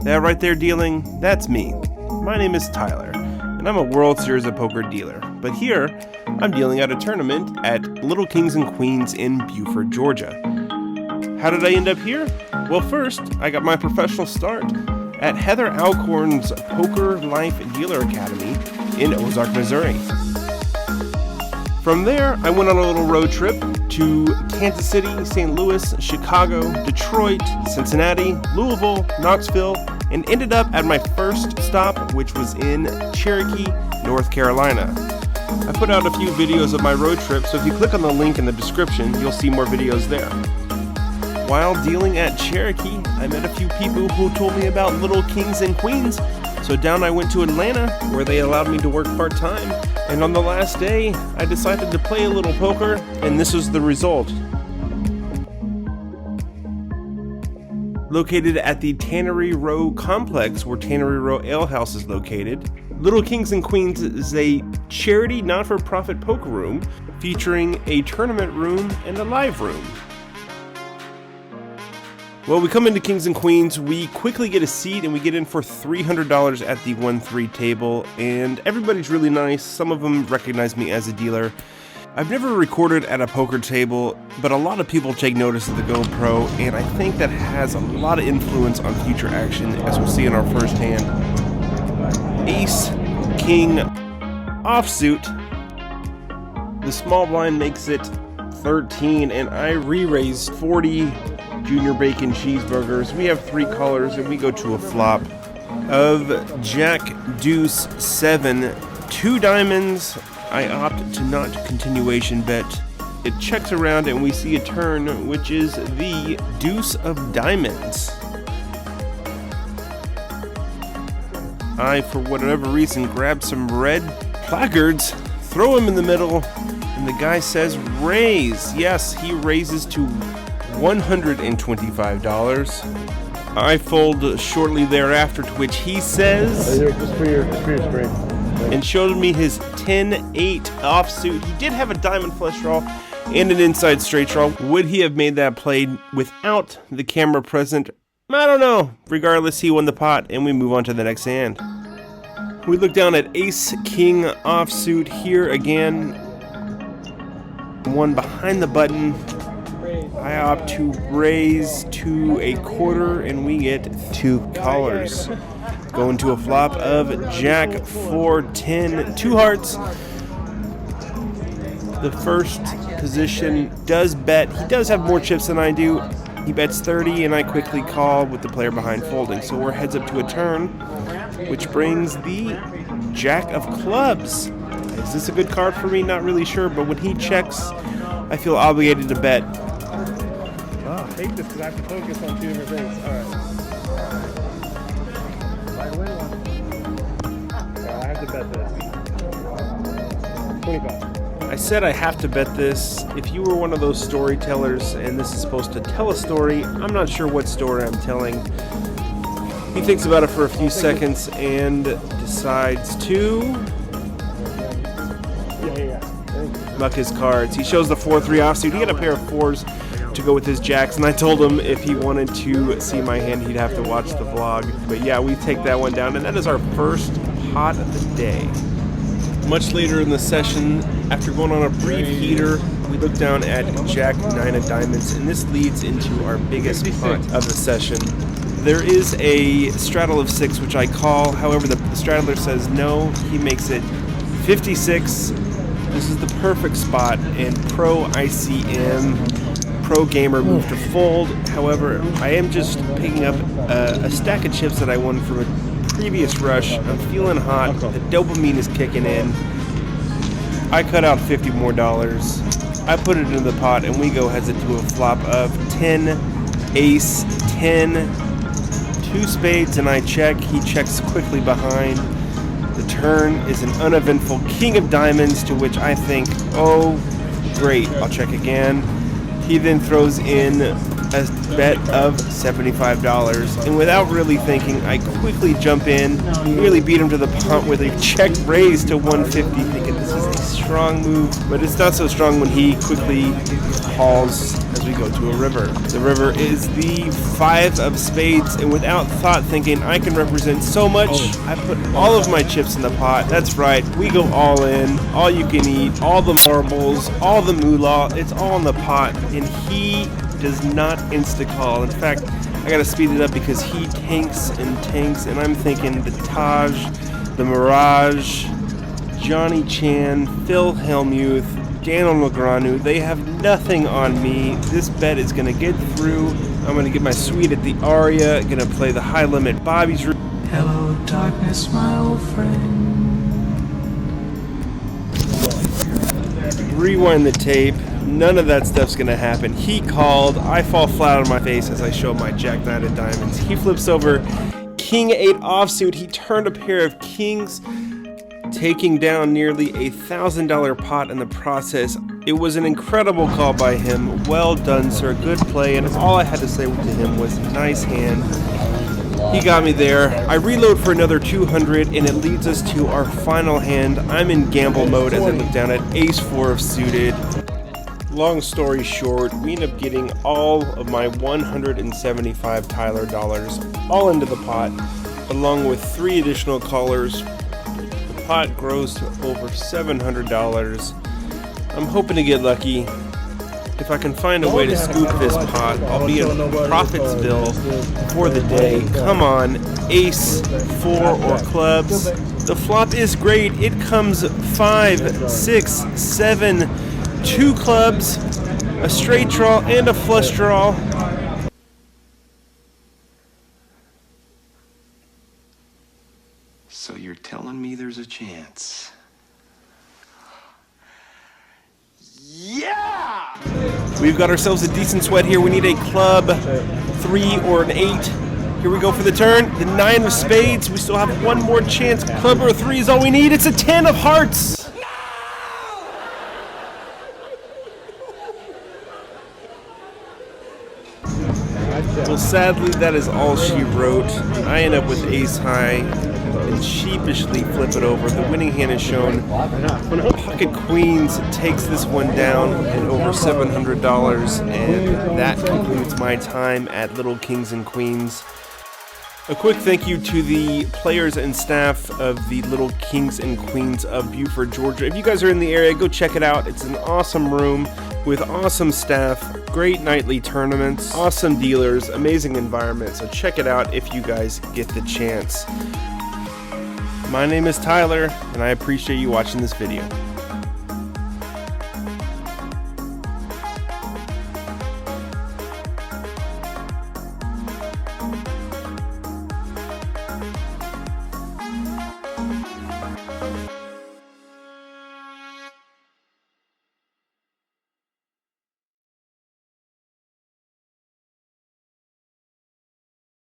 That right there dealing, that's me. My name is Tyler, and I'm a World Series of Poker dealer. But here, I'm dealing at a tournament at Little Kings and Queens in Buford, Georgia. How did I end up here? Well, first, I got my professional start at Heather Alcorn's Poker Life Dealer Academy in Ozark, Missouri. From there, I went on a little road trip to Kansas City, St. Louis, Chicago, Detroit, Cincinnati, Louisville, Knoxville, and ended up at my first stop, which was in Cherokee, North Carolina. I put out a few videos of my road trip, so if you click on the link in the description, you'll see more videos there. While dealing at Cherokee, I met a few people who told me about Little Kings and Queens, so down I went to Atlanta, where they allowed me to work part-time, and on the last day, I decided to play a little poker, and this was the result. Located at the Tannery Row complex, where Tannery Row Ale House is located, Little Kings and Queens is a charity not-for-profit poker room featuring a tournament room and a live room. Well, we come into Kings and Queens, we quickly get a seat, and we get in for $300 at the 1-3 table, and everybody's really nice. Some of them recognize me as a dealer. I've never recorded at a poker table, but a lot of people take notice of the GoPro, and I think that has a lot of influence on future action, as we'll see in our first hand. Ace, King, Offsuit. The small blind makes it 13, and I re-raised 40 Junior Bacon cheeseburgers. We have 3 callers, and we go to a flop of Jack, Deuce, 7, 2 diamonds. I opt to not continuation bet. It checks around, and we see a turn, which is the Deuce of Diamonds. I, for whatever reason, grab some red placards, throw them in the middle, and the guy says raise. Yes, he raises to $125. I fold shortly thereafter, to which he says, just for your screen, and showed me his 10-8 offsuit. He did have a diamond flush draw and an inside straight draw. Would he have made that play without the camera present? I don't know. Regardless, he won the pot, and we move on to the next hand. We look down at Ace King offsuit here again. One behind the button. I opt to raise to a quarter, and we get 2 callers. Going to a flop of Jack 4, 10, 2 hearts. The first position does bet. He does have more chips than I do. He bets 30, and I quickly call with the player behind folding. So we're heads up to a turn, which brings the Jack of clubs. Is this a good card for me? Not really sure, but when he checks, I feel obligated to bet. I hate this because I have to focus on 2 different things. Alright. I win one. I have to bet this. 25. I said I have to bet this. If you were one of those storytellers and this is supposed to tell a story, I'm not sure what story I'm telling. He thinks about it for a few seconds and decides to muck his cards. He shows the 4-3 offsuit. He had a pair of 4s to go with his jacks, and I told him if he wanted to see my hand, he'd have to watch the vlog. But yeah, we take that one down, and that is our first pot of the day. Much later in the session, after going on a brief heater, we look down at Jack 9 of diamonds, and this leads into our biggest pot of the session. There is a straddle of 6, which I call. However, the straddler says no. He makes it 56. This is the perfect spot, and pro ICM, pro gamer move to fold. However, I am just picking up a stack of chips that I won from a previous rush. I'm feeling hot. The dopamine is kicking in. I cut out $50 more. I put it into the pot, and we go heads into a flop of 10, ace, 10, 2 spades, and I check. He checks quickly behind. The turn is an uneventful king of diamonds, to which I think, oh, great, I'll check again. He then throws in a bet of $75, and without really thinking, I quickly jump in, nearly beat him to the punt with a check raise to 150, thinking this is a strong move, but it's not so strong when he quickly pause as we go to a river. The river is the 5 of spades, and without thought thinking, I can represent so much. I put all of my chips in the pot. That's right, we go all in, all you can eat, all the marbles, all the moolah, it's all in the pot, and he does not insta-call. In fact, I gotta speed it up because he tanks, and I'm thinking the Taj, the Mirage, Johnny Chan, Phil Hellmuth, Daniel Negreanu, they have nothing on me. This bet is gonna get through. I'm gonna get my suite at the Aria, gonna play the high limit Bobby's room. Hello, darkness, my old friend. Rewind the tape. None of that stuff's gonna happen. He called. I fall flat on my face as I show my Jack 9 of diamonds. He flips over King 8 offsuit. He turned a pair of kings, taking down nearly $1,000 pot in the process. It was an incredible call by him. Well done, sir. Good play. And all I had to say to him was nice hand. He got me there. I reload for another 200, and it leads us to our final hand. I'm in gamble mode as I look down at ace 4 of suited. Long story short, we end up getting all of my 175 Tyler dollars all into the pot, along with 3 additional callers. The pot grows to over $700. I'm hoping to get lucky. If I can find a way to scoop this pot, I'll be in Profitsville for the day. Come on, ace, 4 or clubs. The flop is great. It comes 5, 6, 7, 2 clubs, a straight draw, and a flush draw. So you're telling me there's a chance? Yeah! We've got ourselves a decent sweat here. We need a club, 3 or an 8. Here we go for the turn. The 9 of spades. We still have one more chance. Club or 3 is all we need. It's a 10 of hearts. Well, sadly, that is all she wrote. I end up with ace high and sheepishly flip it over. The winning hand is shown. Pocket queens takes this one down at over $700, and that concludes my time at Little Kings and Queens. A quick thank you to the players and staff of the Little Kings and Queens of Buford, Georgia. If you guys are in the area, go check it out. It's an awesome room with awesome staff, great nightly tournaments, awesome dealers, amazing environment. So check it out if you guys get the chance. My name is Tyler, and I appreciate you watching this video.